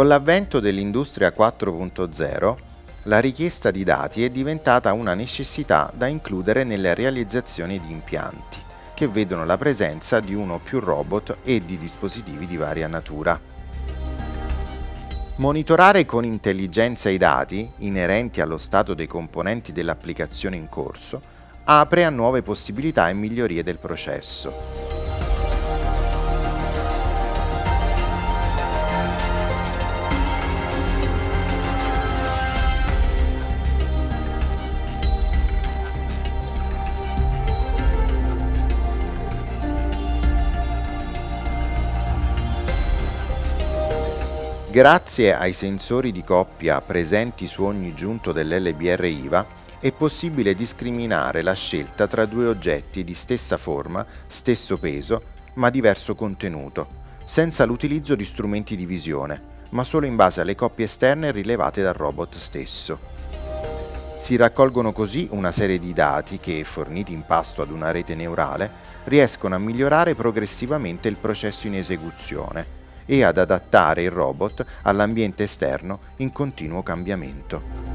Con l'avvento dell'industria 4.0, la richiesta di dati è diventata una necessità da includere nelle realizzazioni di impianti, che vedono la presenza di uno o più robot e di dispositivi di varia natura. Monitorare con intelligenza i dati, inerenti allo stato dei componenti dell'applicazione in corso, apre a nuove possibilità e migliorie del processo. Grazie ai sensori di coppia presenti su ogni giunto dell'LBR IVA, è possibile discriminare la scelta tra due oggetti di stessa forma, stesso peso, ma diverso contenuto, senza l'utilizzo di strumenti di visione, ma solo in base alle coppie esterne rilevate dal robot stesso. Si raccolgono così una serie di dati che, forniti in pasto ad una rete neurale, riescono a migliorare progressivamente il processo in esecuzione e ad adattare il robot all'ambiente esterno in continuo cambiamento.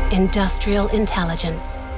Industrial intelligence.